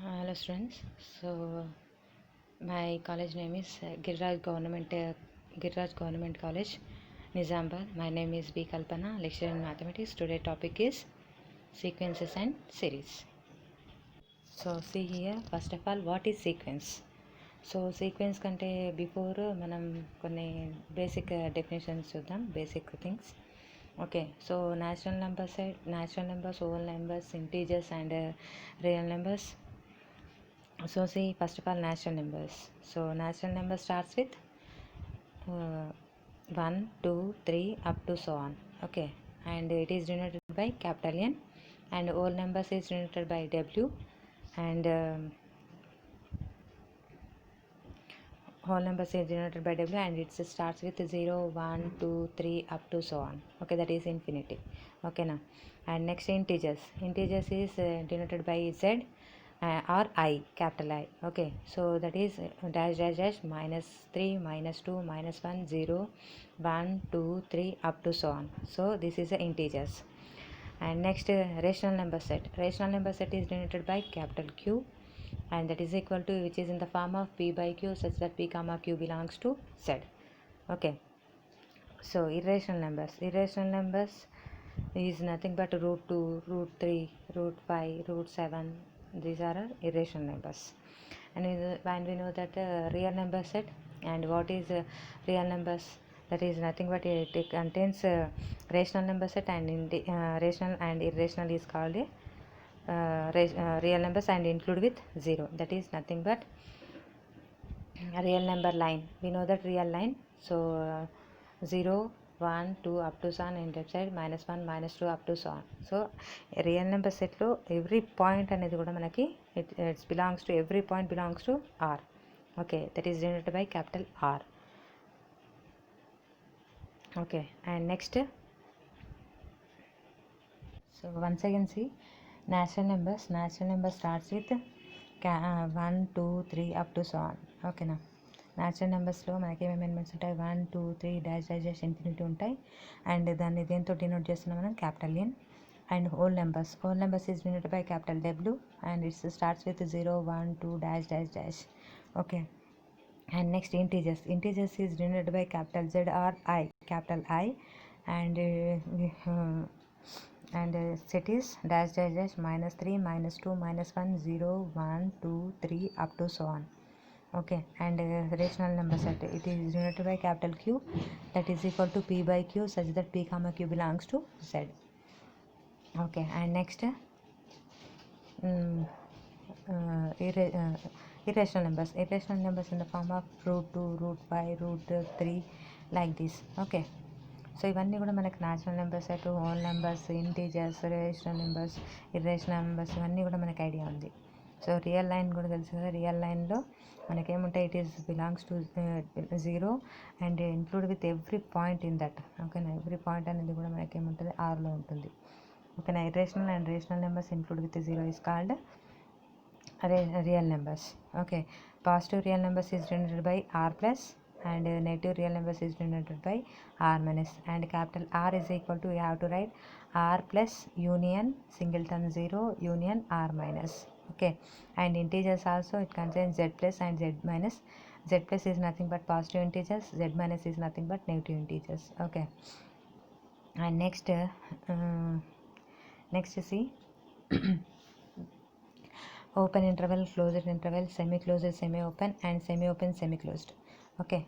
Hello students. So my college name is Giriraj Government College, Nizamabad. My name is B Kalpana, lecturer in mathematics. Today topic is sequences and series. So see here, first of all, what is sequence? So sequence కంటే before మనం కొన్ని basic definitions చూద్దాం, basic things. Okay, so natural numbers, whole numbers, integers and real numbers. So see, first of all, natural numbers. So natural number starts with 1, 2, 3 up to so on. Okay, and it is denoted by capital N, and whole numbers is denoted by W, and whole numbers is denoted by W, and it starts with 0, 1, 2, 3 up to so on. Okay, that is infinity. Okay now, and next integers is denoted by Z or I, capital I. Okay, so that is dash dash dash minus 3, minus 2, minus 1, 0, 1, 2, 3 up to so on. So this is the integers. And next rational number set is denoted by capital Q, and that is equal to, which is in the form of P by Q, such that P comma Q belongs to Z. Okay, so irrational numbers is nothing but root 2, root 3, root 5, root 7. These are irrational numbers. And we know that real number set. And what is real numbers? That is nothing but it contains rational number set, and rational and irrational is called real numbers and include with 0. That is nothing but real number line. We know that real line. So 0, 1, 2 up to so on, and left side minus 1, minus 2 up to so on. So real number set lo every point అనేది కూడా మనకి it belongs to, every point belongs to R. Okay, that is denoted by capital R. Okay, and next, so once again see, natural numbers starts with 1, 2, 3 up to so on. Okay నా, natural నెంబర్స్లో మనకి ఏమేమి elements ఉంటాయి? 1, 2, 3 dash dash dash infinity ఉంటాయి, and దాన్ని దేంతో denote చేస్తున్నాం మనం? Capital N. And whole numbers is denoted by capital W, and it's starts with 0, 1, 2 dash dash dash. Okay, and next integers is denoted by capital Z or I, capital I, and set is dash dash dash minus 3, minus 2, minus 1, 0, 1, 2, 3 up to so on. Okay, and rational number set, it is denoted by capital Q, that is equal to P by Q, such that P comma Q belongs to Z. Okay, and next irrational numbers in the form of root 2, root 5, root 3, like this. Okay, so ఇవన్నీ కూడా మనకి natural numbers అటు whole numbers, integers, rational numbers, irrational numbers, ఇవన్నీ కూడా మనకి idea ఉంది. So real line కూడా తెలుసు కదా, రియల్ లైన్లో మనకేముంటాయి? It is belongs to 0 and include with every point in that. ఓకేనా, ఎవ్రీ పాయింట్ అనేది కూడా మనకేముంటుంది? ఆర్లో ఉంటుంది. ఓకేనా, irrational and rational numbers include with 0 is called real numbers. Okay, positive real numbers is denoted by R plus, and negative real numbers is denoted by R minus, and capital R is equal to, we have to write R plus union singleton 0 union R minus. Okay, and integers also, it contains Z plus and Z minus. Z plus is nothing but positive integers, Z minus is nothing but negative integers. Okay, and next see open interval, closed interval, semi-closed, semi-open, and semi-open, semi-closed. Okay,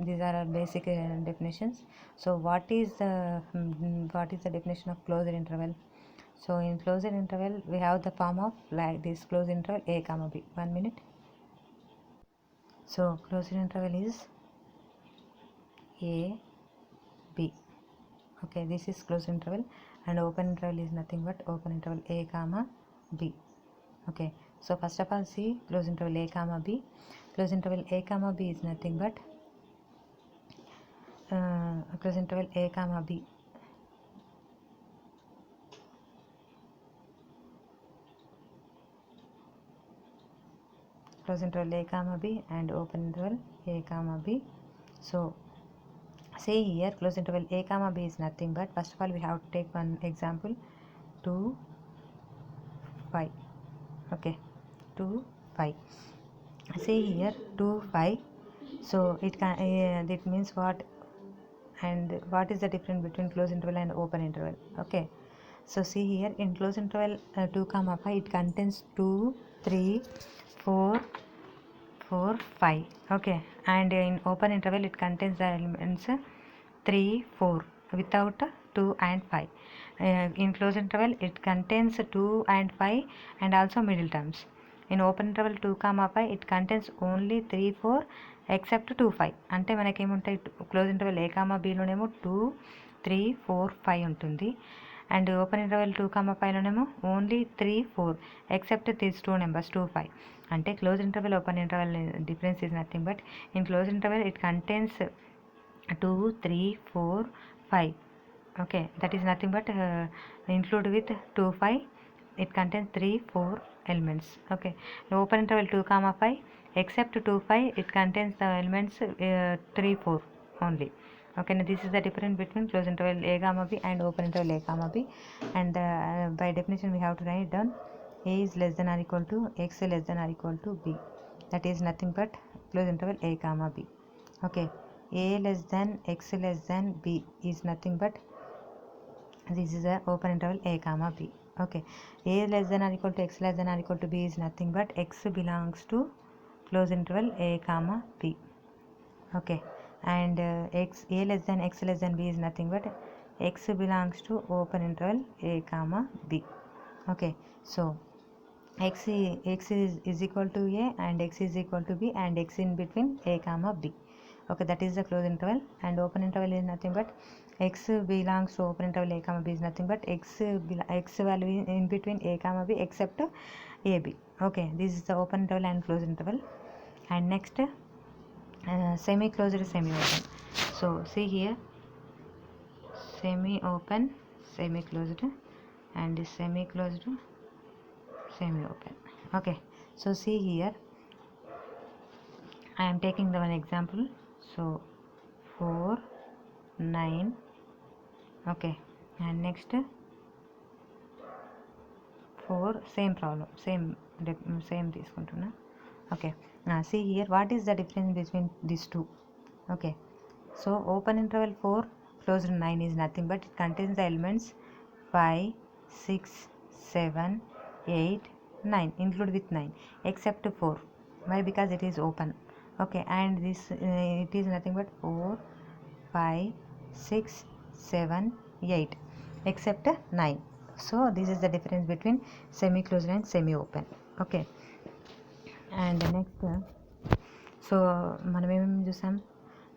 these are our basic definitions. So what is the definition of closed interval? So in closed interval we have the form of like this: closed interval a comma b. 1 minute. So closed interval is a b. Okay, this is closed interval, and open interval is nothing but open interval a comma b. Okay, so first of all see closed interval a comma b. Closed interval a comma b is nothing but closed interval a comma b. Closed interval a comma b and open interval a comma b. So say here closed interval a comma b is nothing but, first of all we have to take one example, 2, 5. Okay, to 5. See here 2 5. So it can that means what, and what is the difference between closed interval and open interval? Okay, so see here in closed interval 2 comma 5 it contains 2 3 4 4 5. Okay, and in open interval it contains the elements 3 4 without 2 and 5. In closed interval it contains 2 and 5 and also middle terms. In open interval 2 comma 5 it contains only 3 4 except 2 5. అంటే మనకేముంటాయి close interval A comma బీలోనేమో 2 3 4 5 ఉంటుంది, and open interval 2 comma 5లోనేమో only 3 4 except these 2 numbers 2 5. అంటే close interval open interval difference is nothing but in close interval it contains 2 3 4 5. Okay, that is nothing but include with 2 5 it contains 3 4 elements. Okay, open interval 2 comma 5 except 2 5 it contains the elements 3 4 only. Okay, now this is the difference between closed interval a comma b and open interval a comma b, and by definition we have to write down a is less than or equal to x less than or equal to b, that is nothing but closed interval a comma b. Okay, a less than x less than b is nothing but this is a open interval a comma b. Okay, a less than or equal to x less than or equal to b is nothing but x belongs to close interval a comma b. Okay, and a less than x less than b is nothing but x belongs to open interval a comma b. Okay, so x is equal to a and x is equal to b and x in between a comma b. Okay, that is the closed interval, and open interval is nothing but x belongs to open interval a comma b is nothing but x value in between a comma b except a b. Okay, this is the open interval and closed interval. And next semi closed semi open. So see here semi open semi closed and semi closed semi open. Okay, so see here I am taking the one example. So 4 9. Okay, and next 4 same problem same తీసుకుంటున్నా. Okay, see here what is the difference between these two. Okay, so open interval 4 closed 9 is nothing but it contains the elements 5 6 7 8 9 include with 9 except 4. Why? Because it is open. Okay, and this it is nothing but 4 5 6 7 8 except 9. So this is the difference between semi closed and semi open. Okay, and next so మనం ఏమేమి చూసాం,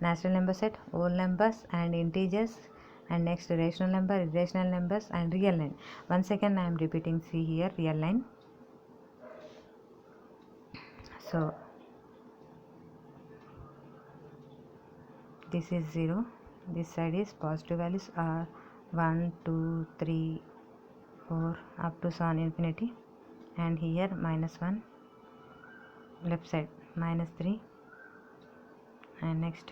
natural number set, whole numbers and integers, and next rational number, irrational numbers and real line. Once again I am repeating, see here real line. So this is 0, this side is positive values are 1 2 3 4 up to so on infinity, and here -1, left side -3, and next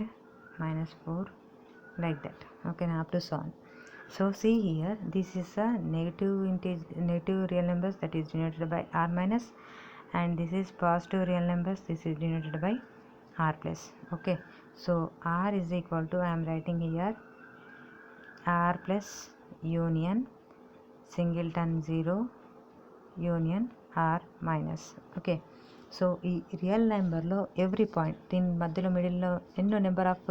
-4 like that. Okay, now up to so on. So see here this is a negative real numbers that is denoted by r minus, and this is positive real numbers, this is denoted by r plus. Okay, so r is equal to, I am writing here r plus union singleton 0 union r minus. Okay, so ఈ real నెంబర్లో every point దీని మధ్యలో మిడిల్లో ఎన్నో number of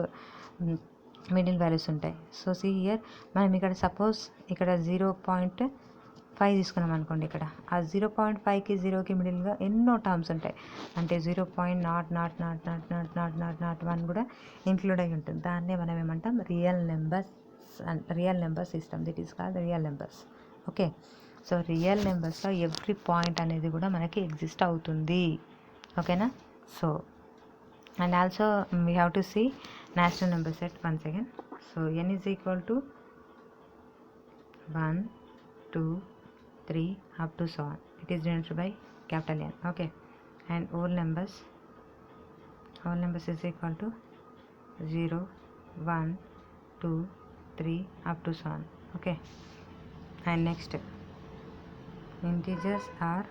middle values ఉంటాయి. So see here మనం ఇక్కడ suppose ఇక్కడ 0.5 తీసుకున్నాం అనుకోండి, ఇక్కడ ఆ 0.5కి 0కి మిడిల్గా ఎన్నో టర్మ్స్ ఉంటాయి, అంటే 0.000000001 కూడా ఇంక్లూడ్ అయి ఉంటుంది. దాన్నే మనం ఏమంటాం real number system, that is called real numbers. Okay, so real నెంబర్స్లో ఎవ్రీ పాయింట్ అనేది కూడా మనకి ఎగ్జిస్ట్ అవుతుంది. ఓకేనా? So and also we have to see natural number set once again. సో n is equal to 1 2 3 up to so on. It is denoted by capital N. Okay, and whole numbers is equal to 0 1 2 3 up to so on. Okay, and next integers are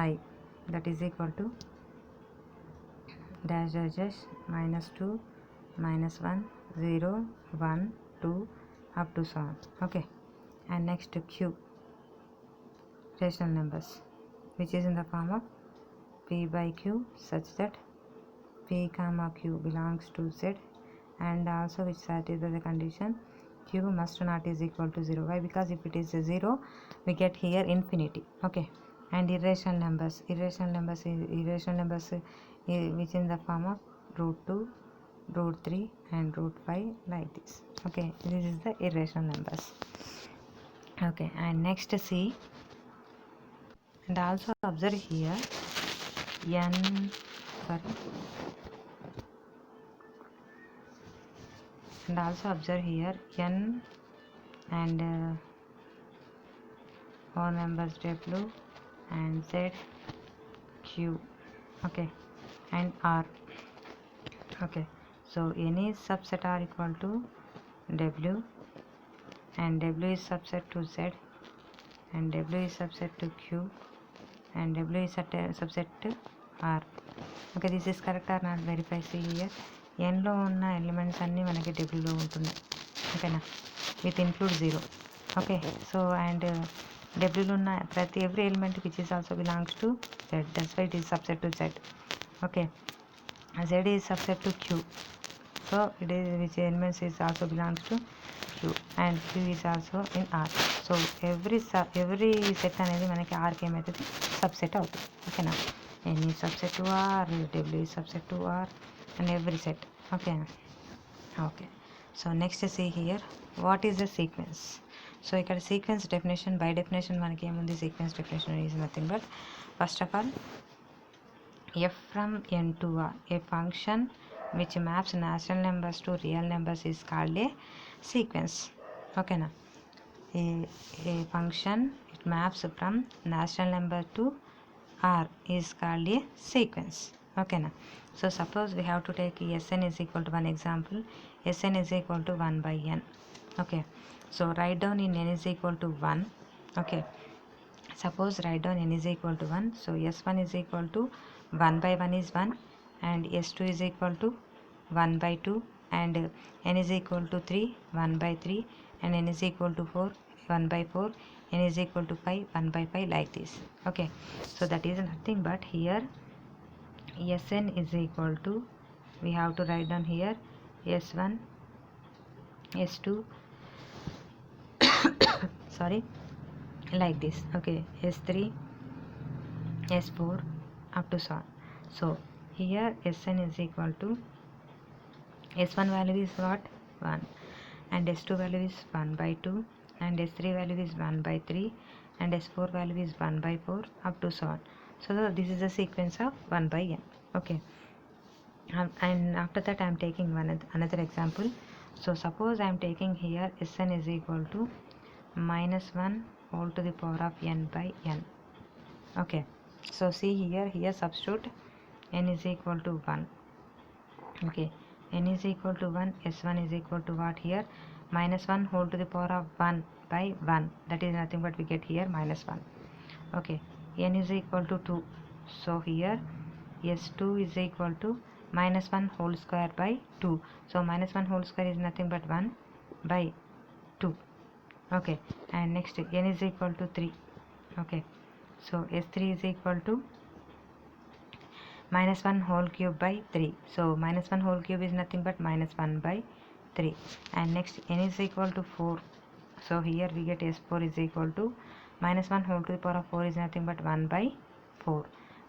I. that is equal to dash dash dash -2 -1 0 1 2 up to so on. Okay, and next q, rational numbers, which is in the form of p by q such that p comma q belongs to z, and also which satisfies the condition q must not is equal to 0. Why? Because if it is a 0, we get here infinity. Okay, and irrational numbers which in the form of √2, √3 and √5 like this. Okay, this is the irrational numbers. Okay, and next see, and also observe here n sorry and also observe here n and whole numbers w and z, q, okay, and r. Okay, so any subset are equal to w, and w is subset to z, and w is subset to q, and w is subset to r. Okay, this is correct or not? Verify. See here, n లో ఉన్న elements అన్నీ మనకి w లో ఉంటున్నాయి. ఓకేనా, with include 0. Okay, so and w లో ఉన్న ప్రతి every element which is also belongs to z, that's why it is subset to z. Okay, z is subset to q, so it is which elements is also belongs to q, and q is also in r. So every set అనేది మనకి r కి ఏమవుతుంది, subset అవుతుంది. ఓకేనా, any subset to r, w is subset to r, and every set. Okay, okay, so next see here, what is the sequence? So ఇక్కడ sequence definition, by definition మనకి ఏముంది, sequence definition is nothing but first of all f from n to r, a function which maps natural numbers to real numbers is called a sequence. Okay na, a function it maps from natural number to r is called a sequence. Okay na, so suppose we have to take Sn is equal to one example, Sn is equal to 1 by n. Okay, so write down in n is equal to 1. Okay, suppose write down n is equal to 1, so s1 is equal to 1 by 1 is 1, and s2 is equal to 1 by 2, and n is equal to 3 1 by 3, and n is equal to 4 1 by 4, n is equal to 5 1 by 5, like this. Okay, so that is nothing but here Sn is equal to, we have to write down here s1 s2 sorry, like this. Okay, s3 s4 up to so on. So here Sn is equal to, s1 value is what, 1, and s2 value is 1 by 2, and s3 value is 1 by 3, and s4 value is 1 by 4 up to so on. So this is the sequence of 1 by n. Okay, and after that I am taking another example. So suppose I am taking here Sn is equal to -1 whole to the power of n by n. Okay, so see here substitute n is equal to 1. Okay, n is equal to 1, s1 is equal to what here, -1 whole to the power of 1 by 1, that is nothing but we get here -1. Okay, n is equal to 2, so here s2 is equal to -1 whole square by 2, so -1 whole square is nothing but 1 by 2. Okay, and next n is equal to 3. Okay, so s3 is equal to -1 whole cube by 3, so -1 whole cube is nothing but -1 by 3, and next n is equal to 4, so here we get s4 is equal to -1 whole to the power of 4 is nothing but 1 by 4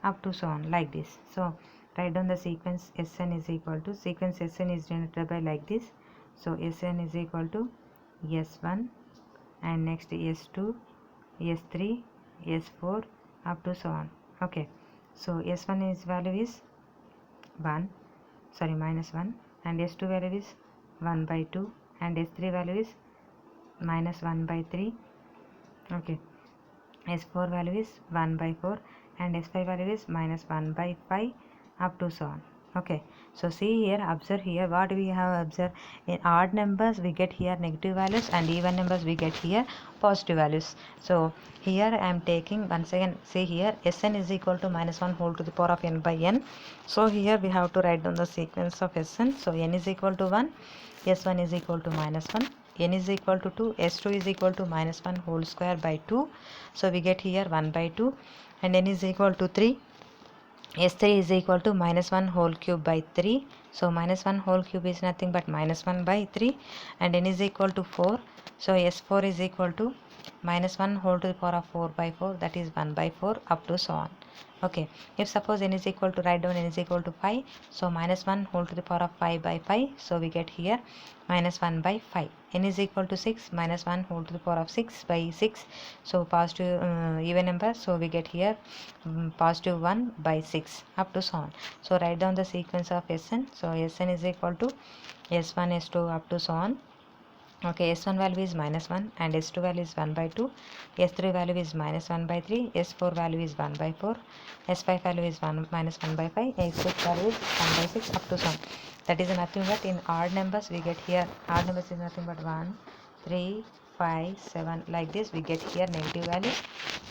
up to so on, like this. So write down the sequence Sn is equal to, sequence Sn is denoted by like this. So Sn is equal to s1, and next s2, s3, s4 up to so on. Okay, so s1 is value is 1, sorry -1, and s2 value is 1 by 2, and s3 value is -1 by 3. Okay, s4 value is 1 by 4, and s5 value is -1 by 5 up to so on. Okay, so see here, observe here, what we have observed. In odd numbers we get here negative values, and even numbers we get here positive values. So here I am taking once again, see here, Sn is equal to minus 1 whole to the power of n by n. So here we have to write down the sequence of Sn. So n is equal to 1, S1 is equal to minus 1, n is equal to 2, S2 is equal to minus 1 whole square by 2. So we get here 1 by 2, and n is equal to 3. S3 is equal to minus 1 whole cube by 3. So minus 1 whole cube is nothing but minus 1 by 3, and n is equal to 4. So S4 is equal to minus 1 whole to the power of 4 by 4, that is 1 by 4, up to so on. Okay, if suppose n is equal to, write down n is equal to 5, so minus 1 whole to the power of 5 by 5, so we get here minus 1 by 5. N is equal to 6, minus 1 whole to the power of 6 by 6, so positive even number, so we get here positive 1 by 6, up to so on. So write down the sequence of Sn. So Sn is equal to S1 S2 up to so on. Okay, S1 value is minus 1, and S2 value is 1 by 2, S3 value is minus 1 by 3, S4 value is 1 by 4, S5 value is 1 minus 1 by 5, S6 value is 1 by 6, up to some. That is nothing but in odd numbers we get here, odd numbers is nothing but 1, 3, 5, 7, like this we get here negative values,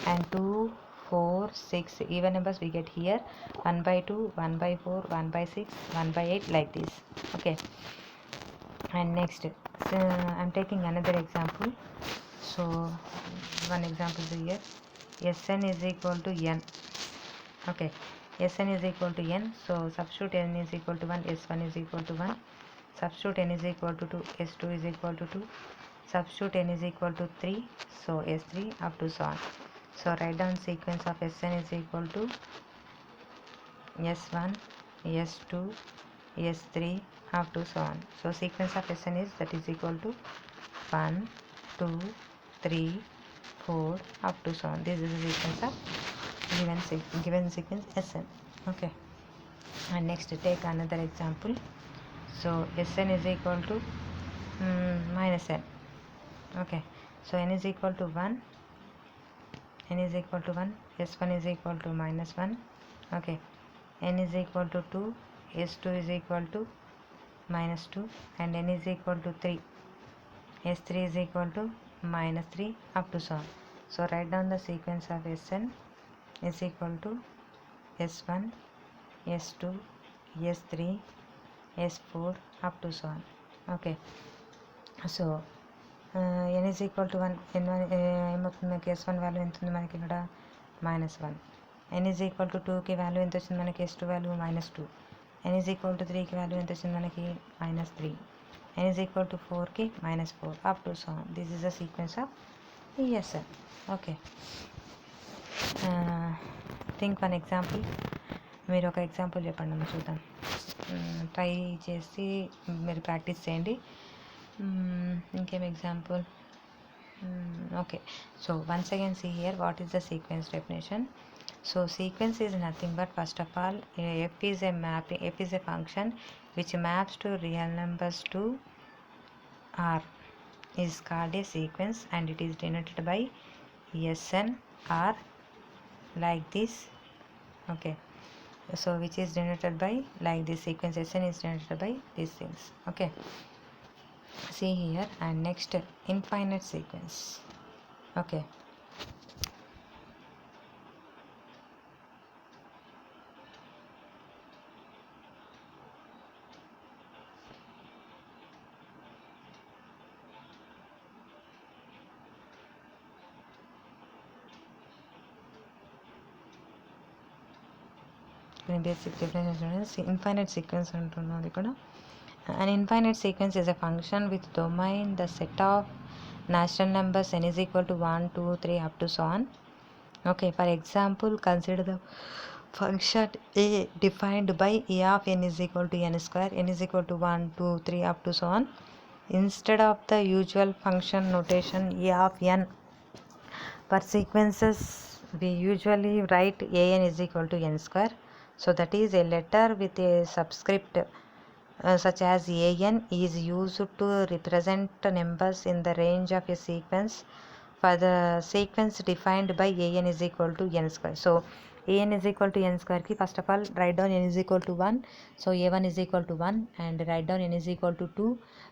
and 2, 4, 6, even numbers we get here 1 by 2, 1 by 4, 1 by 6, 1 by 8, like this. Okay, and next, so I'm taking another example. So one example is here, Sn is equal to n. Okay, Sn is equal to n, so substitute n is equal to 1, S1 is equal to 1, substitute n is equal to 2, S2 is equal to 2, substitute n is equal to 3, so S3, up to so on. So write down sequence of Sn is equal to S1, S2, S3, up to so on. So sequence of Sn is, that is equal to 1, 2, 3, 4, up to so on. This is the sequence of given sequence Sn. Okay, and next take another example. So Sn is equal to minus n. Okay, so n is equal to 1, n is equal to 1, S1 is equal to minus 1. Okay, n is equal to 2, S2 is equal to minus 2, and n is equal to 3, S3 is equal to minus 3, up to so on. So write down the sequence of Sn is equal to S1, S2, S3, S4, up to so on. Okay, so n is equal to 1, n1 ఏమవుతుంది మనకి S1 value ఎంత ఉంది మనకి ఇక్కడ -1, n is equal to 2కి value ఎంత వచ్చింది మనకి S2 value -2, n is equal to 3కి వాల్యూ ఎంత వచ్చింది మనకి -3, n is equal to 4కి -4, up to so on. This is the sequence of Sn. Okay, think one example. మీరు ఒక ఎగ్జాంపుల్ చెప్పండి అమ్మ, చూద్దాం. ట్రై చేసి మీరు ప్రాక్టీస్ చేయండి. ఇంకేం example? Okay, so once again see here, what is the sequence definition? So sequence is nothing but, first of all, f is a function which maps to real numbers to R, is called a sequence, and it is denoted by Sn or like this. Okay, so which is denoted by like this sequence, Sn is denoted by these things. Okay, see here, and next infinite sequence. Okay, basic definition, infinite sequence అంటున్నారు ఇక్కడ. An infinite sequence is a function with domain the set of natural numbers n is equal to 1, 2, 3, up to so on. Okay, for example, consider the function a defined by a of n is equal to n square, n is equal to 1, 2, 3, up to so on. Instead of the usual function notation a of n, for sequences we usually write an is equal to n square. So that is a letter with a subscript such as an is used to represent numbers in the range of a sequence for the sequence defined by an is equal to n square. So an is equal to n square ki first of all write down n is equal to 1, so a1 is equal to 1, and write down n is equal to 2,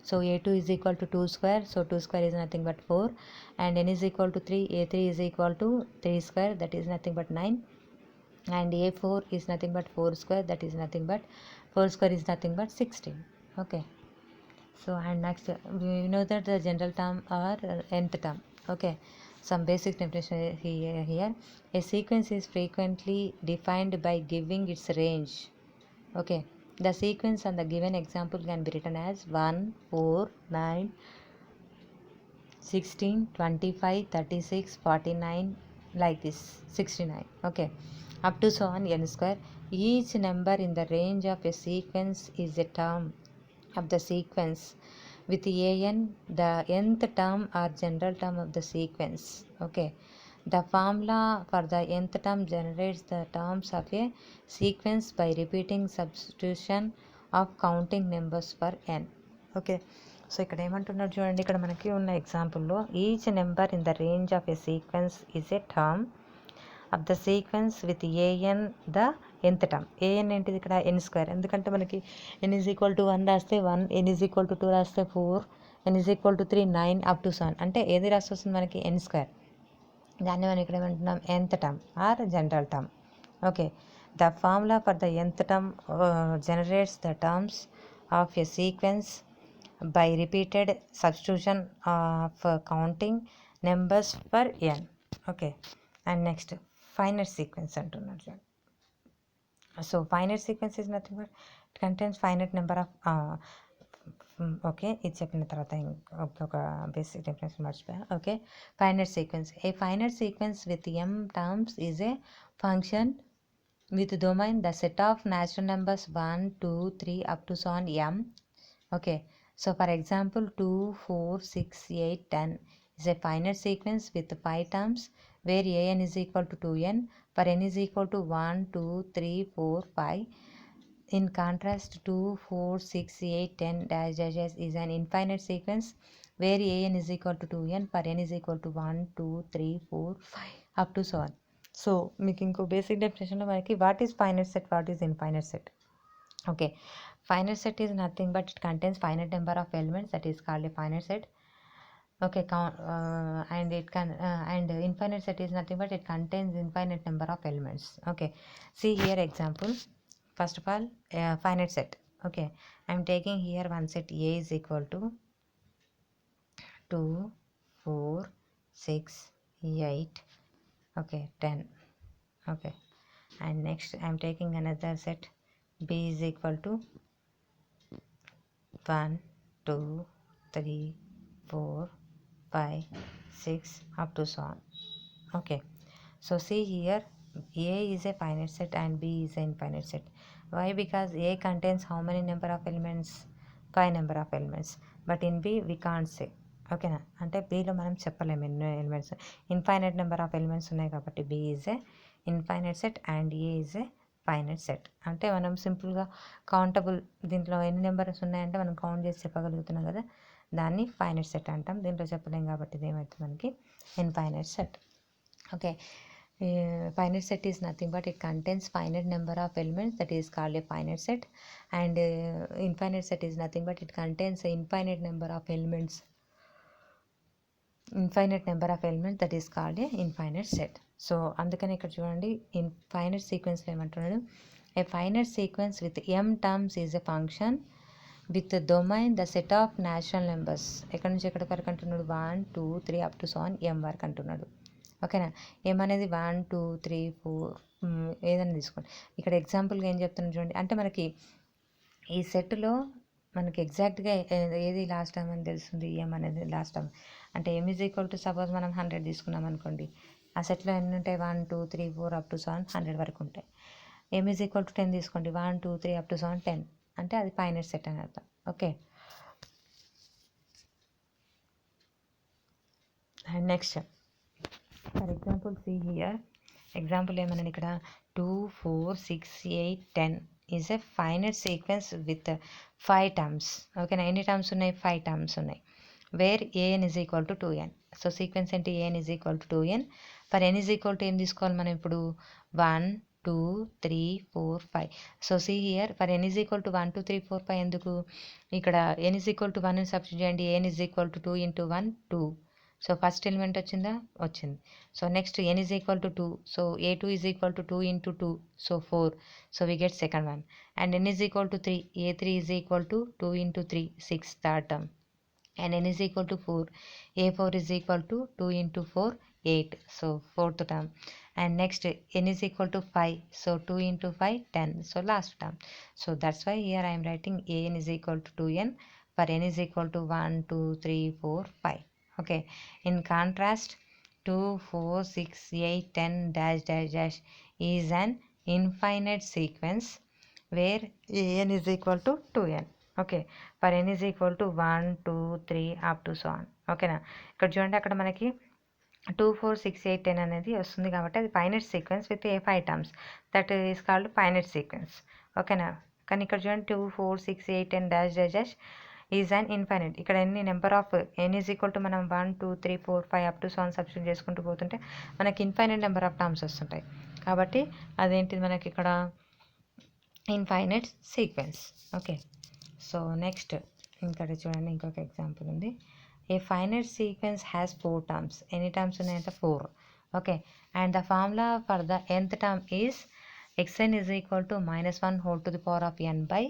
so a2 is equal to 2 square, so 2 square is nothing but 4, and n is equal to 3, a3 is equal to 3 square, that is nothing but 9, and a4 is nothing but 4 square, that is nothing but 4 square is nothing but 16. Okay, so and next we know that the general term or nth term. Okay, some basic definition here. A sequence is frequently defined by giving its range. Okay, the sequence on the given example can be written as 1 4 9 16 25 36 49, like this, 69. Okay, up to so on n square. Each number in the range of a sequence is a term of the sequence with an, the nth term or general term of the sequence. Okay, the formula for the nth term generates the terms of a sequence by repeating substitution of counting numbers for n. Okay, so ఇక్కడ ఏమంటున్నారు చూడండి, ఇక్కడ మనకి ఉన్న ఎగ్జాంపుల్లో each number in the range of a sequence is a term of the sequence with a n the nth term. A n ఏంటిది ఇక్కడ n square, ఎందుకంటే మనకి n ఈజ్ ఈక్వల్ టు 1 రాస్తే 1, n ఈజ్ ఈక్వల్ టు 2 రాస్తే 4, n is equal to 3 9 up to 7, అంటే ఏది రాసి వస్తుంది మనకి n స్క్వేర్. దాన్ని మనం ఇక్కడ ఏమంటున్నాం nth term or general term. Okay, the formula for the nth term generates the terms of a sequence by repeated substitution of counting numbers for n. Okay, and next finite sequence అంటున్నారు. So finite sequence is nothing but it contains finite number of okay, ఇది చెప్పిన తర్వాత ఒక basic definition మర్చిపోయా. Okay, finite sequence. A finite sequence with m terms is a function with domain the set of natural numbers 1 2 3 up to so on m. Okay, so for example 2 4 6 8 10 is a finite sequence with 5 terms where an is equal to 2n, for n is equal to 1 2 3 4 5. In contrast 2 4 6 8 10 dash dash dash is an infinite sequence where an is equal to 2n, for n is equal to 1 2 3 4 5 up to so on. So మీకు ఇంకో basic డెఫినేషన్లో మనకి what is finite set, what is infinite set. Okay, finite set is nothing but it contains finite number of elements, that is called a finite set. Okay, and it can and infinite set is nothing but it contains infinite number of elements. Okay, see here example. First of all, finite set. Okay, I am taking here one set a is equal to 2 4 6 8, okay 10. Okay, and next I am taking another set b is equal to 1 2 3 4 5 6 up to so on. Okay, so see here a is a finite set and b is an infinite set. Why? Because a contains how many number of elements? 5 number of elements, but in b we can't say. ఓకేనా, అంటే బీలో మనం చెప్పలేము ఎన్నో elements, infinite number of elements ఉన్నాయి కాబట్టి B is a infinite set and A is a finite set. అంటే మనం సింపుల్గా కౌంటబుల్, దీంట్లో ఎన్ని నెంబర్స్ ఉన్నాయంటే మనం కౌంట్ చేసి చెప్పగలుగుతున్నాం కదా, దాన్ని ఫైనైట్ సెట్ అంటాం. దీంట్లో చెప్పలేం కాబట్టి ఇది ఏమవుతుంది మనకి infinite set. Okay, finite set is nothing but it contains finite number of elements, that is called a finite set, and infinite set is nothing but it contains a infinite number of elements, that is called a infinite set. So అందుకని ఇక్కడ చూడండి, finite సీక్వెన్స్లో ఏమంటున్నాడు, ఏ finite sequence with m terms is a function with domain the set of natural numbers. ఎక్కడి నుంచి ఎక్కడి వరకు అంటున్నాడు, 1 2 3 up to so on m వరకు అంటున్నాడు. ఓకేనా, ఏమనేది 1 2 3 4 ఏదైనా తీసుకోండి. ఇక్కడ ఎగ్జాంపుల్గా ఏం చెప్తున్నాను చూడండి, అంటే మనకి ఈ సెట్లో మనకి ఎగ్జాక్ట్గా ఏది లాస్ట్ టైం అని తెలుస్తుంది, ఎం అనేది లాస్ట్ టైం. అంటే ఎం ఈజ్ ఈక్వల్ టు సపోజ్ మనం 100 తీసుకున్నాం అనుకోండి, ఆ సెట్లో ఎన్ని ఉంటాయి, 1 2 3 4 అప్ టు 100 వరకు ఉంటాయి. ఎం ఈజ్ ఈక్వల్ టు 10 తీసుకోండి, 1 2 3 అప్ టు 10, అంటే అది ఫైనైట్ సెట్ అని అర్థం. Okay, and next for example see here, example ఏమన్నా ఇక్కడ 2 4 6 8 10 is a finite sequence with 5 terms. ఓకేనా, ఎన్ని టర్మ్స్ ఉన్నాయి, 5 టర్మ్స్ ఉన్నాయి. Where an is equal to 2n. So sequence ఏంటి, an is equal to 2n. For n is equal to ఏం తీసుకోవాలి మనం ఇప్పుడు, 1 2 3 4 5. So see here for n is equal to 1 2 3 4 5 ఎందుకు ఇక్కడ n is equal to 1 అని substitute చేయండి. n is equal to 2 into 1 2. So first element వచ్చిందా, వచ్చింది. So next n is equal to 2, so a2 is equal to 2 into 2, so 4. So we get second one. And n is equal to 3, a3 is equal to 2 into 3, 6, third term. And n is equal to 4, a4 is equal to 2 into 4, 8, so fourth term. And next n is equal to 5, so 2 into 5, 10, so last term. So that's why here I am writing an is equal to 2n for n is equal to 1 2 3 4 5. Okay, in contrast 2 4 6 8 10 dash dash dash is an infinite sequence where an is equal to 2n. Okay, for n is equal to 1 2 3 up to so on. ఓకేనా, ఇక్కడ చూడండి అక్కడ మనకి 2 4 6 8 10 అనేది వస్తుంది కాబట్టి అది finite sequence with a 5 terms, that is called finite sequence. ఓకేనా, కానీ ఇక్కడ చూడండి 2 4 6 8 10 dash dash dash is an infinite. ఇక్కడ ఎన్ని number of n is equal to మనం 1 2 3 4 5 up to so on substitute చేసుకుంటూ పోతుంటే మనకి ఇన్ఫైనైట్ నెంబర్ ఆఫ్ టర్మ్స్ వస్తుంటాయి. కాబట్టి అదేంటిది మనకి ఇక్కడ infinite sequence. Okay, so next ఇక్కడ చూడండి ఇంకొక ఎగ్జాంపుల్ ఉంది. ఏ ఫైనైట్ సీక్వెన్స్ హ్యాస్ 4 టర్మ్స్. ఎన్ని టర్మ్స్ ఉన్నాయంటే 4. Okay, and the formula for the nth term is xn is equal to -1 whole to the power of n by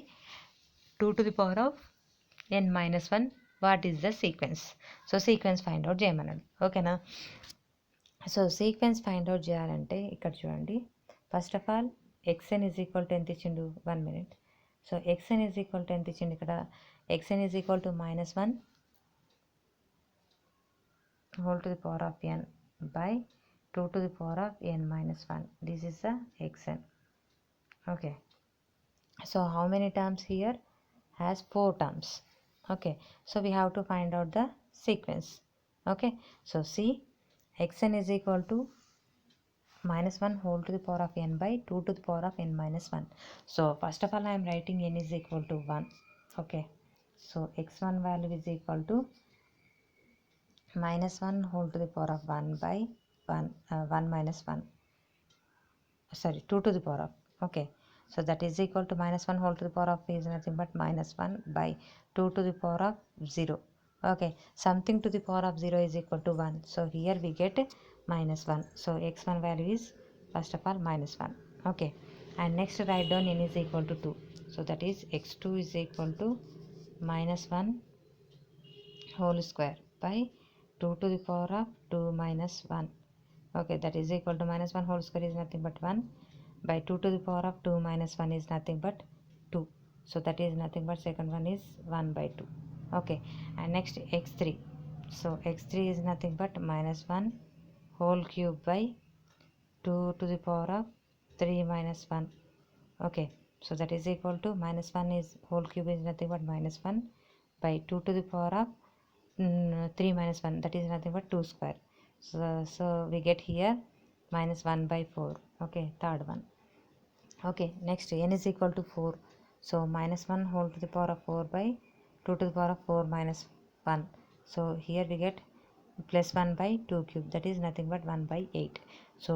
2 to the power of n minus 1. What is the sequence? So sequence find out చేయమన్నాడు. ఓకేనా, so sequence find out చేయాలంటే ఇక్కడ చూడండి, first of all xn is equal to ఎంత ఇచ్చిండు, 1 minute. So xn is equal to ఎంత ఇచ్చిండు ఇక్కడ, xn is equal to -1 whole to the power of n by 2 to the power of n minus 1. This is the xn. Okay, so how many terms here, has 4 terms. Okay, so we have to find out the sequence. Okay, so see xn is equal to -1 whole to the power of n by 2 to the power of n minus 1. So first of all I am writing n is equal to 1. Okay, so x1 value is equal to -1 whole to the power of 1 by 1 minus 1, sorry 2 to the power of. Okay, so that is equal to -1 whole to the power of is nothing but -1 by 2 to the power of 0. Okay, something to the power of 0 is equal to 1. So here we get -1. So x1 value is first of all -1. Okay, and next write down n is equal to 2. So that is x2 is equal to -1 whole square by 2 to the power of 2 minus 1. Okay, that is equal to -1 whole square is nothing but 1 by 2 to the power of 2 minus 1 is nothing but 2. So that is nothing but second one is 1 by 2. Okay, and next x3. So x3 is nothing but -1 whole cube by 2 to the power of 3 minus 1. Okay, so that is equal to -1 is whole cube is nothing but -1 by 2 to the power of 3 minus 1, that is nothing but 2 square. So we get here -1 by 4. Okay, third one. Okay, next n is equal to 4. So -1 whole to the power of 4 by 2 to the power of 4 minus 1. So here we get +1 by 2 cube, that is nothing but 1 by 8. So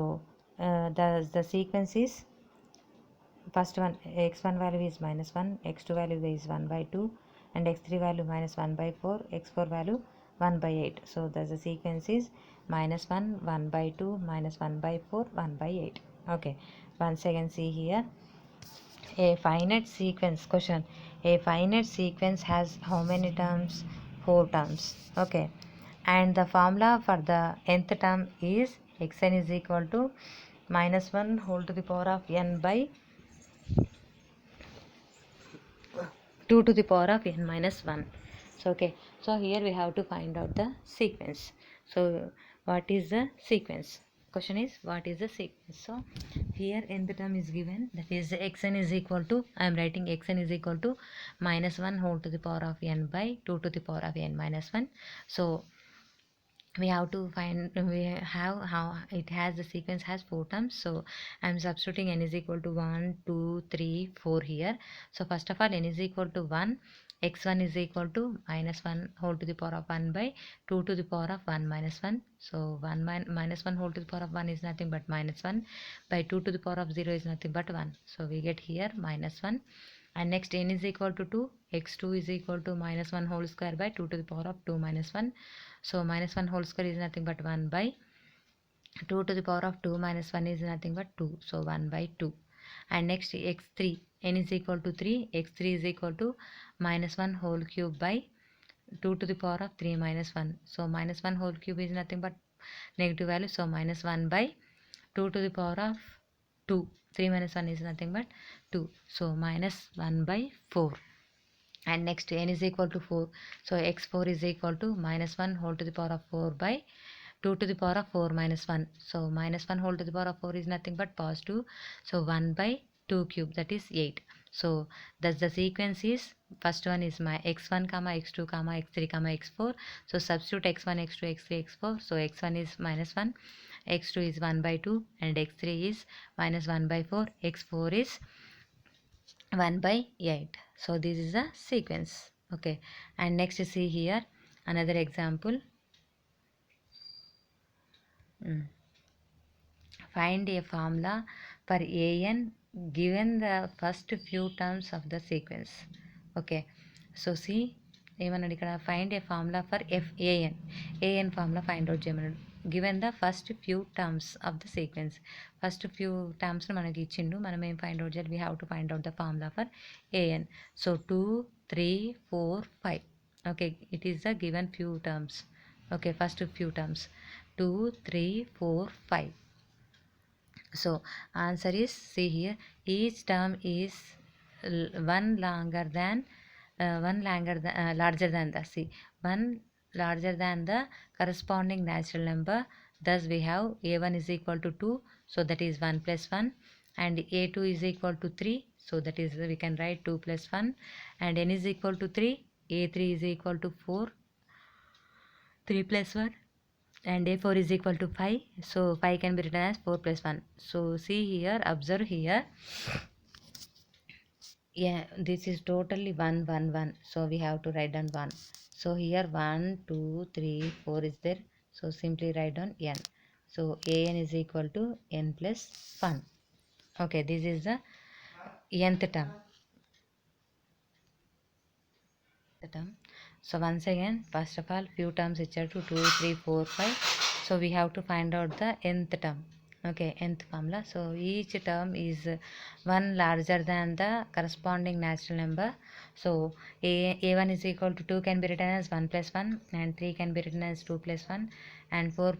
the sequence is first one x1 value is -1, x2 value is 1 by 2, and x3 value -1 by 4, x4 value 1 by 8. So the sequence is -1 1 by 2 -1 by 4 1 by 8. Okay, once again see here, a finite sequence question. A finite sequence has how many terms? 4 terms. Okay, and the formula for the nth term is xn is equal to -1 whole to the power of n by 2 to the power of n minus 1. So okay, so here we have to find out the sequence. So what is the sequence? Question is what is the sequence? So here nth term is given, that is xn is equal to, I am writing xn is equal to -1 whole to the power of n by 2 to the power of n minus 1. So we have to find, we have how it has, the sequence has 4 terms, so I'm substituting n is equal to 1 2 3 4 here. So first of all, n is equal to 1, x1 is equal to minus 1 whole to the power of 1 by 2 to the power of 1 minus 1. So 1 minus 1 whole to the power of 1 is nothing but minus 1 by 2 to the power of 0 is nothing but 1. So we get here minus 1. And next n is equal to 2, x2 is equal to minus 1 whole square by 2 to the power of 2 minus 1. So minus 1 whole square is nothing but 1 by 2 to the power of 2 minus 1 is nothing but 2. So 1 by 2. And next x3, n is equal to 3, x3 is equal to minus 1 whole cube by 2 to the power of 3 minus 1. So minus 1 whole cube is nothing but negative value. So minus 1 by 2 to the power of 2. 3 minus 1 is nothing but 2. So minus 1 by 4. And next n is equal to 4. So x4 is equal to minus 1 whole to the power of 4 by 2 to the power of 4 minus 1. So minus 1 whole to the power of 4 is nothing but positive. So 1 by 2 cube, that is 8. So thus the sequence is, first one is my x1 comma x2 comma x3 comma x4. So substitute x1 x2 x3 x4. So x1 is minus 1, x2 is 1 by 2, and x3 is minus 1 by 4, x4 is 1 by 8. So this is a sequence. Okay, and next you see here another example. Find a formula for an given the first few terms of the sequence. Okay, so see, ఏమన్నాడు ఇక్కడ, find a formula for a n formula find out చేయమన్నాడు. Given the first few terms of the sequence. First few టర్మ్స్ని మనకి ఇచ్చిండు, మనం ఏం find out చేయాలి, we have to find out the formula for a n. So 2 3 4 5. Okay, it is the given few terms. Okay, first few terms 2 3 4 5. So answer is, see here, each term is one larger than larger than the, see, one larger than the corresponding natural number. Thus we have a1 is equal to 2, so that is 1 plus 1, and a2 is equal to 3, so that is we can write 2 plus 1, and n is equal to 3, a3 is equal to 4, 3 plus 1, and a4 is equal to 5. So 5 can be written as 4 plus 1. So see here, observe here, yeah, this is totally 1 1 1. So we have to write down 1. So here 1 2 3 4 is there, so simply write down n. So an is equal to n plus 1. Okay, this is the nth term. So once again, first of all, few terms ichcharu to 2 3 4 5. So we have to find out the nth term. Okay, nth formula. So each term is one larger than the corresponding natural number. So a1 is equal to 2 can be written as 1 plus 1, and 3 can be written as 2 plus 1, and 4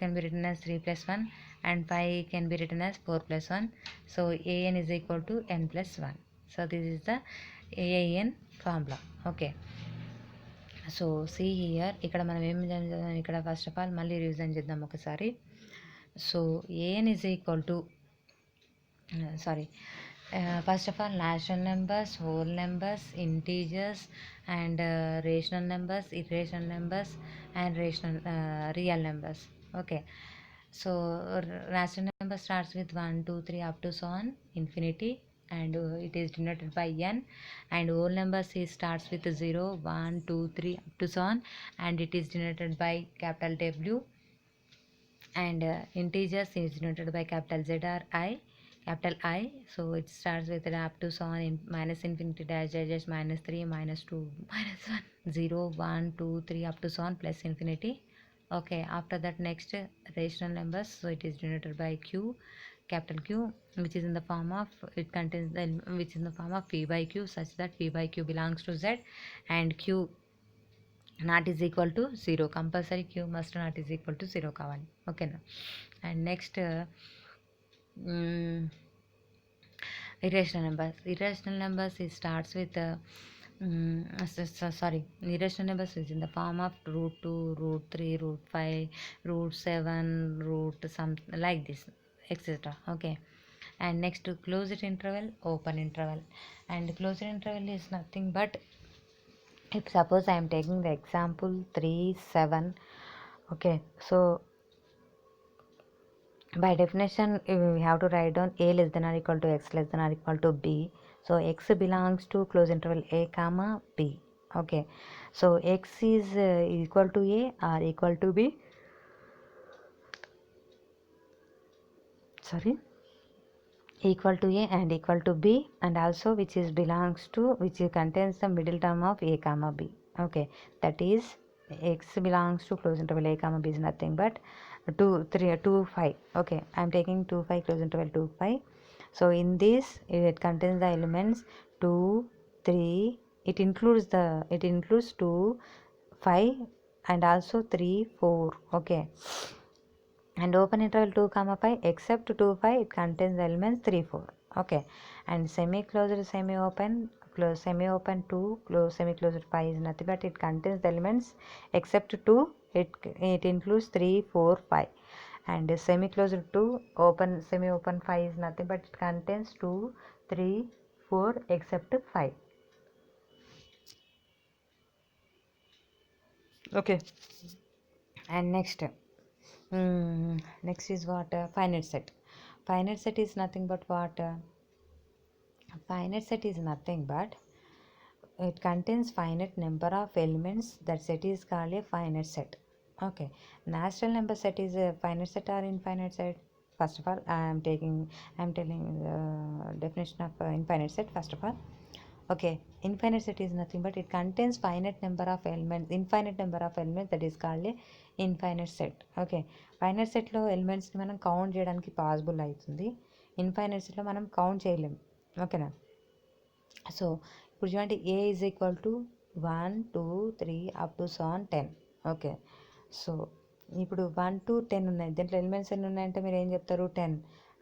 can be written as 3 plus 1, and 5 can be written as 4 plus 1. So an is equal to n plus 1. So this is the an formula. Okay, so see here, ఇక్కడ మనం ఏం చేద్దాం, ఇక్కడ first of all మళ్ళీ revision చేద్దాం ఒకసారి. So A N is equal to, sorry, first of all natural numbers, whole numbers, integers, and rational numbers, irrational numbers, and real numbers. Okay, so natural number starts with 1 2 3 up to so on infinity, and it is denoted by n. And whole numbers starts with 0 1 2 3 up to so on, and it is denoted by capital W. And integers is denoted by capital Z or capital I. So it starts with up to so on in minus infinity dash dash dash minus 3 minus 2 minus 1 0 1 2 3 up to so on plus infinity. Okay, after that next rational numbers, so it is denoted by Q, capital Q, which is in the form of, it contains the, which is in the form of P by Q, such that P by Q belongs to Z, and Q not is equal to 0. Compulsory Q must not is equal to 0 kavali. Okay na. And next irrational numbers it starts with irrational numbers is in the form of root 2, root 3, root 5, root 7, root some like this, etc. Okay, and next to closed interval, open interval. And closed interval is nothing but, if suppose I am taking the example 3 7, Okay, so by definition we have to write down a less than or equal to x less than or equal to b. So x belongs to close interval a comma b. Okay, so x is equal to a or equal to b, sorry, equal to a and equal to b, and also which is belongs to, which contains the middle term of a comma b. Okay, that is x belongs to close interval a comma b is nothing but 2 3 2 5. Okay, I am taking 2 5 close interval 2 5. So in this it contains the elements 2 3, it includes 2 5 and also 3 4. Okay, and open interval 2 comma 5 except 2 5 it contains the elements 3 4. Okay, and semi closed semi open close semi open 2 close semi closed 5 is nothing but it contains the elements except 2, it includes 3 4 5. And semi closed 2 open semi open 5 is nothing but it contains 2 3 4 except 5. Okay, and next is what, finite set. Finite set is nothing but what, finite set is nothing but it contains finite number of elements. That set is called a finite set. Okay, natural number set is a finite set or infinite set. First of all, I am telling the definition of infinite set first of all. Okay, infinite set is nothing but it contains finite number of elements, infinite number of elements, that is called a infinite set. Okay, finite set లో ఎలిమెంట్స్ని మనం count చేయడానికి possible అవుతుంది, infinite సెట్లో మనం count చేయలేం. ఓకేనా, so ఇప్పుడు చూడండి A is equal to 1 2 3 up to 10. Okay, so ఇప్పుడు 1 to 10 ఉన్నాయి, దీంట్లో ఎలిమెంట్స్ ఎన్ని ఉన్నాయంటే మీరు ఏం చెప్తారు 10.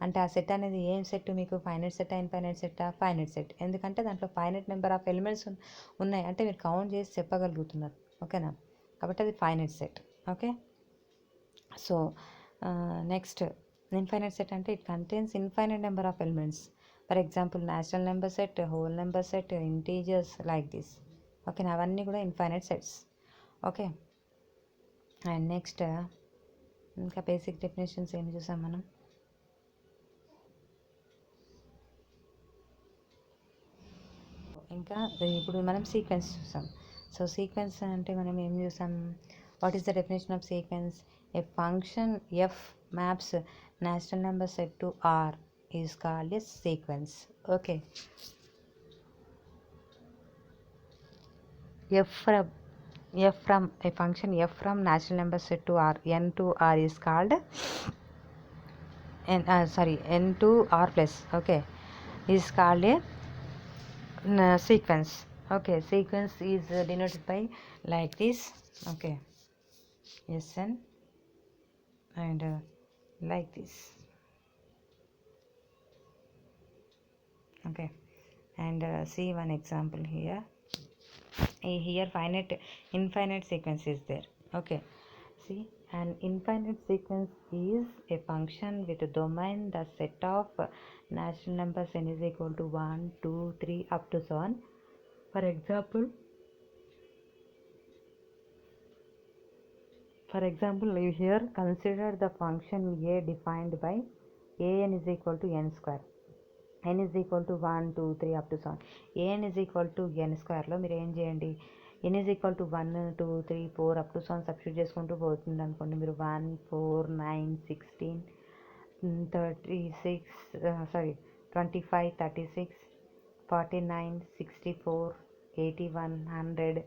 అంటే ఆ సెట్ అనేది ఏం సెట్ మీకు, finite set infinite set finite set, ఎందుకంటే దాంట్లో ఫైనైట్ నెంబర్ ఆఫ్ ఎలిమెంట్స్ ఉన్నాయి అంటే మీరు కౌంట్ చేసి చెప్పగలుగుతున్నారు. ఓకేనా, కాబట్టి అది finite set. Okay, so next infinite set అంటే it contains infinite number of elements. For example natural number set, whole number set, integers like this. ఓకేనా, అవన్నీ కూడా infinite sets. Okay, and next ఇంకా బేసిక్ డెఫినేషన్స్ ఏమి చూసాం మనం. ఇంకా ఇప్పుడు మనం సీక్వెన్స్ చూసాం. సో సీక్వెన్స్ అంటే మనం ఏం చూసాం, what is the definition of sequence? A function F maps natural number set to R is called a sequence. Okay, f from a function f from natural number set to R, n to R is called n to R plus, okay, is called a sequence. Okay, sequence is denoted by like this. Okay, Sn and like this. Okay, and see one example here. Here infinite sequence is there. Okay, see, an infinite sequence is a function with a domain the set of natural numbers n is equal to 1 2 3 up to so on. For example, you here consider the function a defined by an is equal to n square. n is equal to 1 2 3 up to so on. an is equal to n square లో మీరు ఏం చేయండి, n is equal to 1 2 3 4 up to so on substitute చేసుకుంటూ పోతుంది అనుకోండి. మీరు 1 4 9 16 36 25 36 49 64 81 100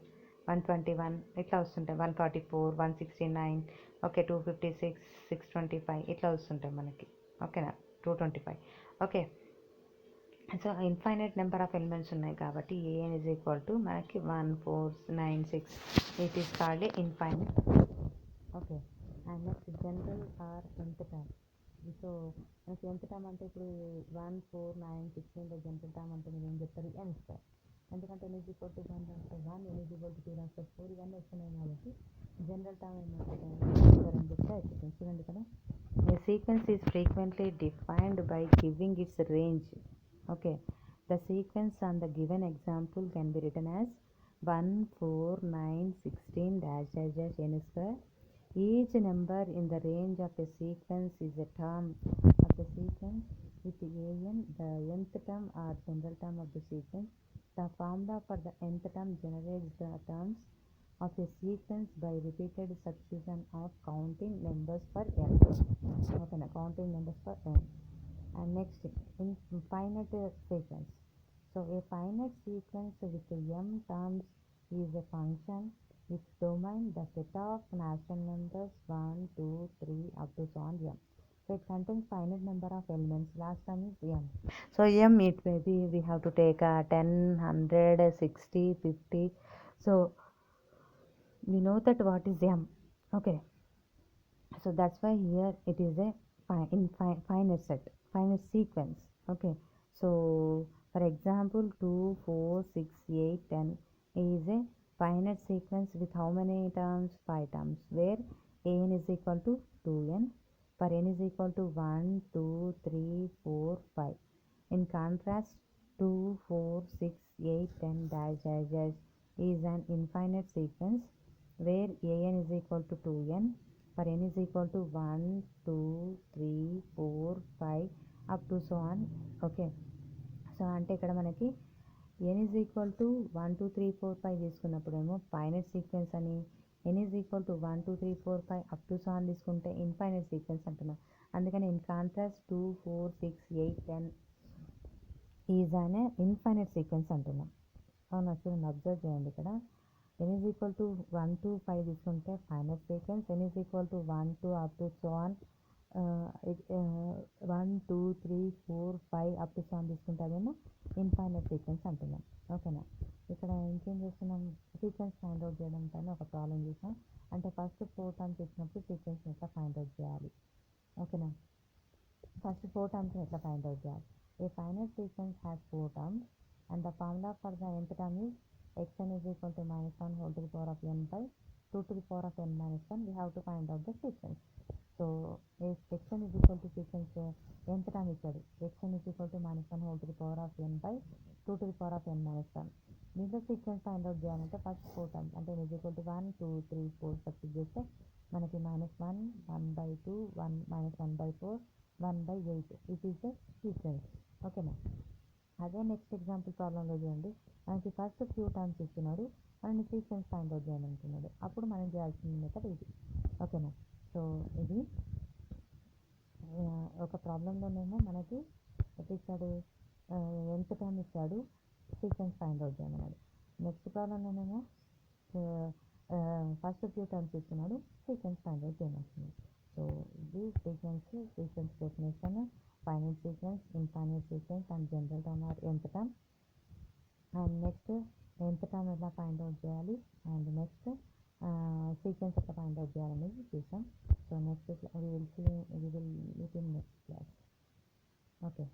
121 ఇట్లా వస్తుంటాయి. 144 169, ఓకే, 256 625 ఇట్లా వస్తుంటాయి మనకి. ఓకేనా, 225. Okay, so infinite number of elements ఉన్నాయి కాబట్టి ఏఎన్ ఈజ్ ఈక్వల్ టు మనకి 1 4 9 6, it is called infinite. Okay, and next general or nth term. సో మనకి nth టర్మ్ అంటే ఇప్పుడు 1 4 9 16లో జనరల్ టర్మ్ అంటే మీరు ఏం చెప్తారు n స్క్వేర్, ఎందుకంటే n ఈజ్ ఈక్వల్ టు 1 రాస్తే 1, n ఈజ్ ఈక్వల్ టు 2 రాస్తే 4, ఇవన్నీ వస్తున్నాయి కాబట్టి జనరల్ టర్మ్ అని చెప్తే అయిపోతుంది. చూడండి కదా, a sequence is frequently defined by giving its range. Okay, the sequence on the given example can be written as 1 4 9 16 dash dash dash n square Each number in the range of a sequence is a term of the sequence with an, the nth term or general term of the sequence. The formula for the nth term generates the terms of a sequence by repeated substitution of counting numbers for n. Okay, counting numbers for n. And next, infinite sequence. So a finite sequence with m terms is a function with domain the set of natural numbers 1, 2, 3 up to so on m. So it contains finite number of elements. Last term is m. So m, it may be we have to take 10, 100, 60, 50. So we know that what is m. Okay, so that's why here it is a finite set, finite sequence. Okay, so for example 2, 4, 6, 8, 10 is a finite sequence with how many terms? 5 terms, where an is equal to 2n, for n is equal to 1, 2, 3, 4, 5. In contrast, 2, 4, 6, 8, 10 dash dash dash is an infinite sequence where an is equal to 2n, for n is equal to 1, 2, 3, 4, 5 up to so on. Okay, so అంటే ఇక్కడ మనకి n is equal to 1, 2, 3, 4, 5 తీసుకున్నప్పుడేమో finite sequence అని, n is equal to 1, 2, 3, 4, 5 up to so on తీసుకుంటే infinite sequence అంటున్నాం. అందుకని in contrast 2, 4, 6, 8, 10 is అనే infinite sequence అంటున్నాం. అవునా, చూడండి అబ్జర్వ్ చేయండి ఇక్కడ n is equal to 1 to 5 తీసుకుంటే finite sequence, n is equal to 1 to up to so on 1, 2, 3, 4, 5 up to so on తీసుకుంటే అదేమో ఇన్ఫైనైట్ సీక్వెన్స్ అంటున్నాం. ఓకేనా, ఇక్కడ ఇంకేం చేస్తున్నాం, సీక్వెన్స్ ఫైండ్ అవుట్ చేయడం పైన ఒక ప్రాబ్లం చూసాం. అంటే ఫస్ట్ 4 టర్మ్స్ ఇచ్చినప్పుడు సీక్వెన్స్ ఎట్లా ఫైండ్ అవుట్ చేయాలి. ఓకేనా, ఫస్ట్ 4 టర్మ్స్ ఎట్లా ఫైండ్ అవుట్ చేయాలి. ఏ finite sequence has 4 terms and the formula for the nth term is xn is equal to -1 whole to the power of n by 2 to the power of n minus 1. We have to find out the sequence. So if xn is equal to sequence nth term ఇచ్చాడు, xn is equal to -1 whole to the power of n by 2 to the power of n minus 1. దీంట్లో sequence find out చేయాలంటే first 4 terms అంటే n is equal to 1, 2, 3, 4 substitute చేస్తే మనకి -1, 1/2, 1 -1/4, 1/8 it is the sequence. ఓకేనా, అదే next example ప్రాబ్లంలో చూడండి, మనకి ఫస్ట్ ఫ్యూ టర్మ్స్ ఇస్తున్నాడు, మనని సీక్వెన్స్ ఫైండ్ అవుట్ చేయమంటున్నాడు. అప్పుడు మనం చేయాల్సిన మెథడ్ ఇది. ఓకేనా, సో ఇది ఒక ప్రాబ్లంలోనేమో మనకి ఎట్లా ఇచ్చాడు, ఎంత టర్మ్ ఇచ్చాడు, సీక్వెన్స్ ఫైండ్ అవుట్ చేయమన్నాడు. నెక్స్ట్ ప్రాబ్లంలోనేమో ఫస్ట్ ఫ్యూ టర్మ్స్ ఇస్తున్నాడు, సీక్వెన్స్ ఫైండ్ అవుట్ చేయమంటున్నాడు. సో ఇది sequence definition, finite sequence, infinite sequence and general term or nth term. And next nth term ఎలా ఫైండ్ అవుట్ చేయాలి అండ్ నెక్స్ట్ సీక్వెన్స్ ఎట్లా find out చేయాలనేది చూసాం. So next we will meet in next class. Okay.